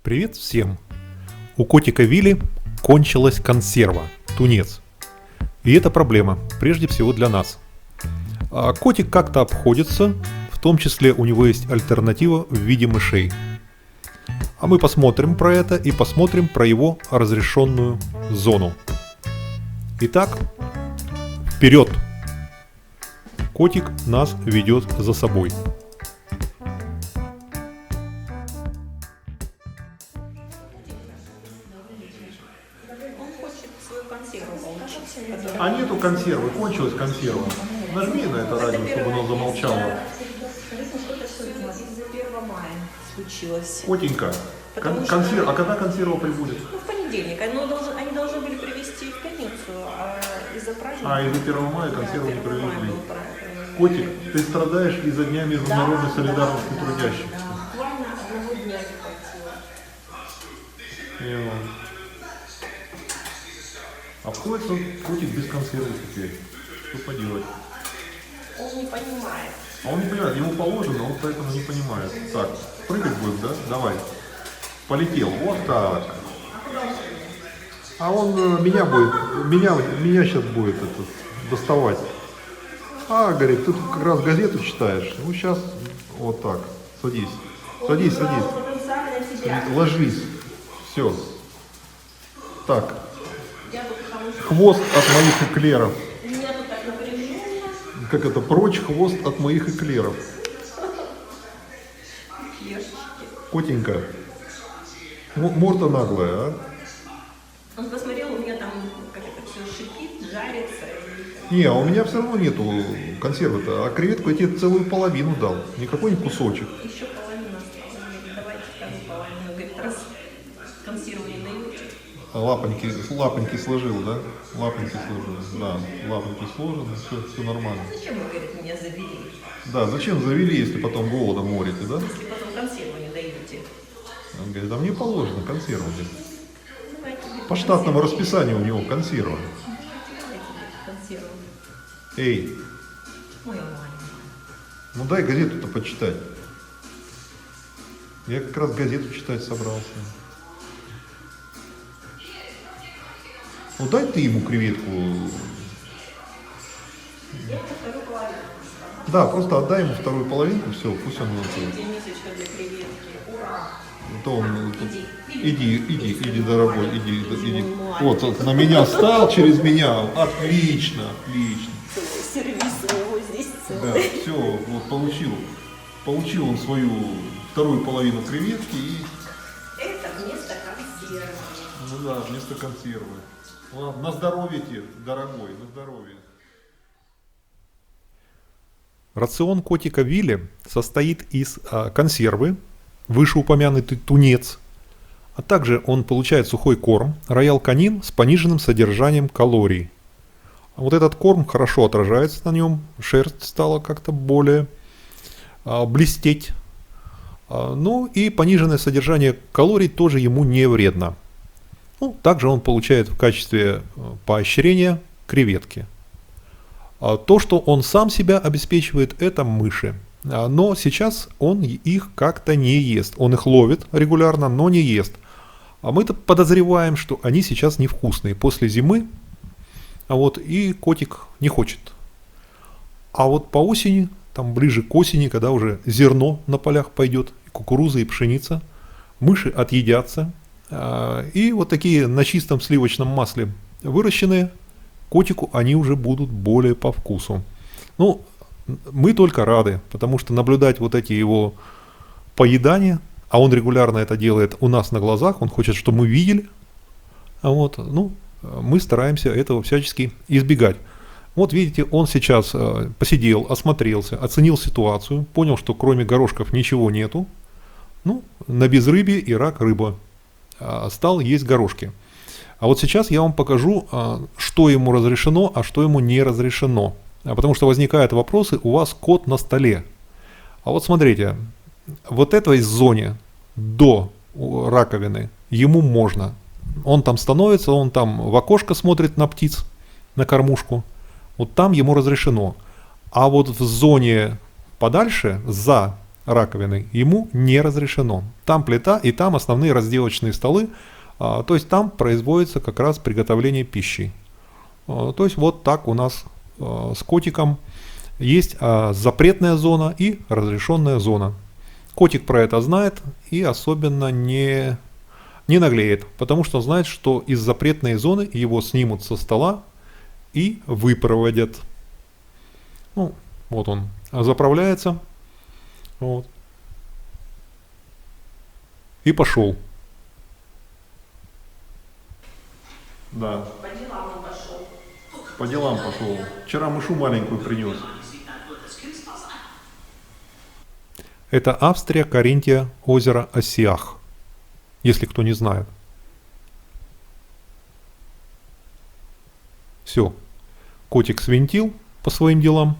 Привет всем! У котика Вилли кончилась консерва, тунец. И это проблема, прежде всего для нас. А котик как-то обходится, в том числе у него есть альтернатива в виде мышей. А мы посмотрим про это и посмотрим про его разрешенную зону. Итак, вперед! Котик нас ведет за собой. А нету консервы, кончилась консерва. Нажми на это радио, чтобы оно замолчало. Из-за 1 мая случилось. Котенька, а когда консерва прибудет? В понедельник. Они должны были привезти в пятницу, а из-за праздника... Из-за 1 мая консерву не привезли. Котик, ты страдаешь из-за Дня международной солидарности трудящихся. Буквально одного дня не хватило. Обходится котик без консервы теперь. Что поделать? Он не понимает. А он не понимает, ему положено, он поэтому не понимает. Так, прыгать будем, да? Давай. Полетел. Вот так. А он меня сейчас будет доставать. Говорит, ты тут как раз газету читаешь. Ну, сейчас вот так. Садись. Садись. Ложись. Все. Так. Хвост от моих эклеров. Меня тут так напряженно. Как это? Прочь хвост от моих эклеров. Котенька. Морда наглая, а? Он посмотрел, у меня там как это все шипит, жарится. Не, а у меня все равно нету консервы-то. А креветку я тебе целую половину дал. Не какой-нибудь кусочек. Еще половина осталась. Говорит, давайте вторую половину. Говорит, раз консерву не даете. Лапоньки сложил, да? Лапоньки сложил. Да, лапоньки сложены, все нормально. Зачем вы, говорит, меня завели? Да, зачем завели, если потом голодом морите, да? Если потом консерву не даете. Он говорит, а мне положено консерва. Давайте, По штатному расписанию у него консерва. консерву. Эй, Моя маленькая. ну дай газету-то почитать. Я как раз газету читать собрался. Ну дай ты ему креветку. Я вторую половину. Да, просто отдай ему вторую половинку, все, пусть он... Мисочка для креветки. Ура! То он... Иди. Иди, дорогой, иди. Вот, на меня встал, через меня. Отлично. Целый сервис у него здесь Да, целый. все, вот получил он свою вторую половину креветки и... Это вместо консервы. Ну да, вместо консервы. Ладно, на здоровье тебе, дорогой, на здоровье. Рацион котика Вилли состоит из консервы, вышеупомянутый тунец, а также он получает сухой корм, роял канин с пониженным содержанием калорий. Вот этот корм хорошо отражается на нем, шерсть стала как-то более блестеть. Ну и пониженное содержание калорий тоже ему не вредно. Ну, также он получает в качестве поощрения креветки. То, что он сам себя обеспечивает, это мыши. Но сейчас он их как-то не ест. Он их ловит регулярно, но не ест. А мы-то подозреваем, что они сейчас невкусные после зимы. И котик не хочет. А вот по осени, там ближе к осени, когда уже зерно на полях пойдет, и кукуруза, и пшеница, мыши отъедятся. И вот такие на чистом сливочном масле выращенные, котику они уже будут более по вкусу. Ну, мы только рады, потому что наблюдать вот эти его поедания, а он регулярно это делает у нас на глазах, он хочет, чтобы мы видели, мы стараемся этого всячески избегать. Вот видите, он сейчас посидел, осмотрелся, оценил ситуацию, понял, что кроме горошков ничего нету. Ну, на безрыбье и рак рыба. Стал есть горошки. А вот сейчас я вам покажу, что ему разрешено, а что ему не разрешено. Потому что возникают вопросы, у вас кот на столе. А вот смотрите, вот этой зоне до раковины ему можно. Он там становится, он там в окошко смотрит на птиц, на кормушку. Вот там ему разрешено. А вот в зоне подальше, за раковиной ему не разрешено. Там плита и там основные разделочные столы, то есть там производится как раз приготовление пищи. То есть вот так у нас с котиком есть запретная зона и разрешенная зона. Котик про это знает и особенно не наглеет, потому что он знает, что из запретной зоны его снимут со стола и выпроводят. Ну, вот он заправляется. Вот. И пошел. Да. По делам он пошел. По делам пошел. Вчера мышу маленькую принес. Это Австрия, Каринтия, озеро Осиах. Если кто не знает. Все. Котик свинтил по своим делам.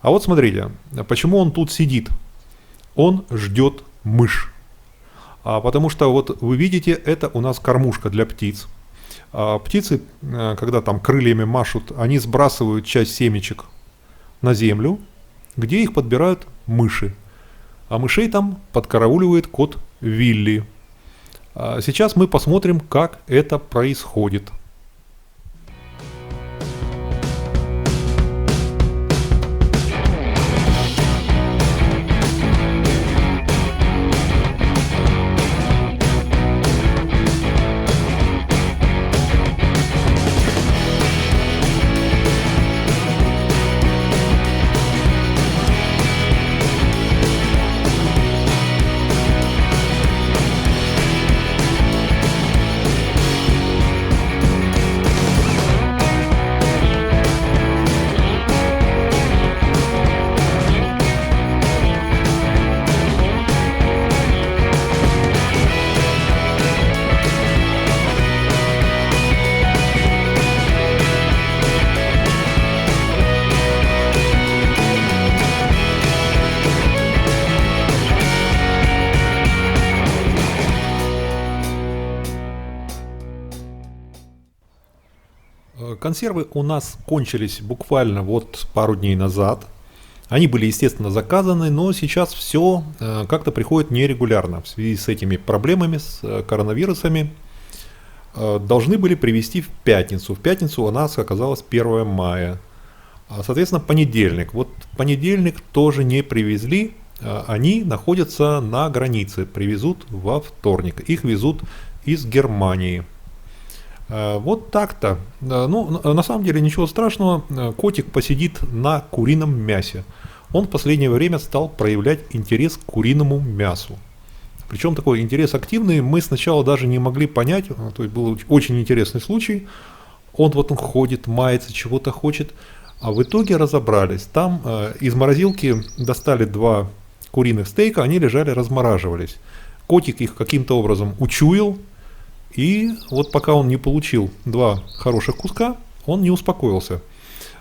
А вот смотрите, почему он тут сидит. Он ждет мышь. Потому что вот вы видите, это у нас кормушка для птиц. Птицы, когда там крыльями машут, они сбрасывают часть семечек на землю, где их подбирают мыши. А мышей там подкарауливает кот Вилли. Сейчас мы посмотрим, как это происходит. Консервы у нас кончились буквально вот пару дней назад. Они были, естественно, заказаны, но сейчас все как-то приходит нерегулярно в связи с этими проблемами, с коронавирусами. Должны были привезти в пятницу. В пятницу у нас оказалось 1 мая. Соответственно, понедельник. Вот понедельник тоже не привезли. Они находятся на границе. Привезут во вторник. Их везут из Германии. Вот так-то. Ну, на самом деле ничего страшного. Котик посидит на курином мясе. Он в последнее время стал проявлять интерес к куриному мясу. Причем такой интерес активный. Мы сначала даже не могли понять. То есть был очень интересный случай. Он вот он ходит, мается, чего-то хочет. А в итоге разобрались. Там из морозилки достали 2 куриных стейка. Они лежали, размораживались. Котик их каким-то образом учуял. И вот пока он не получил 2 хороших куска, он не успокоился.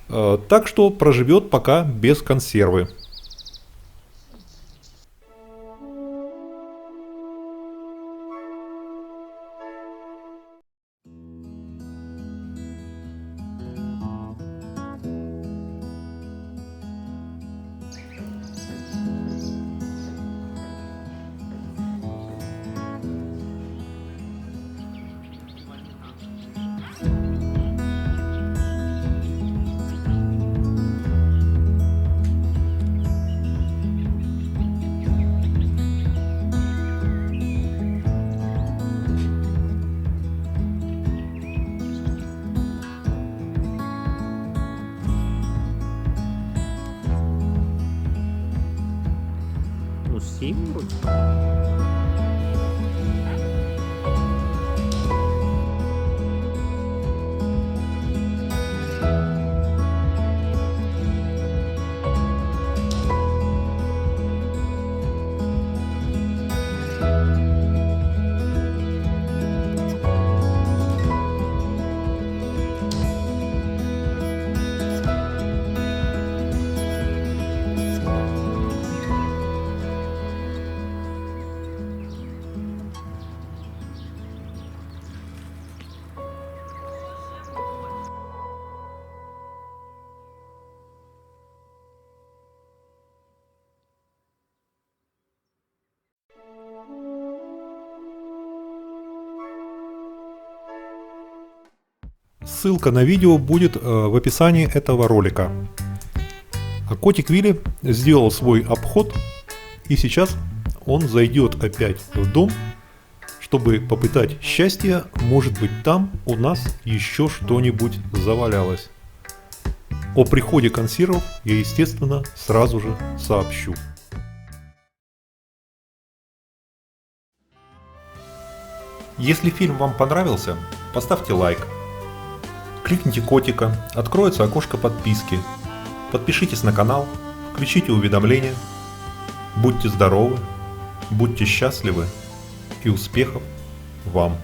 Так что проживет пока без консервы. Ссылка на видео будет в описании этого ролика. А котик Вилли сделал свой обход, и сейчас он зайдет опять в дом, чтобы попытать счастье. Может быть, там у нас еще что-нибудь завалялось. О приходе консервов я, естественно, сразу же сообщу. Если фильм вам понравился, поставьте лайк. Кликните котика, откроется окошко подписки. Подпишитесь на канал, включите уведомления. Будьте здоровы, будьте счастливы и успехов вам!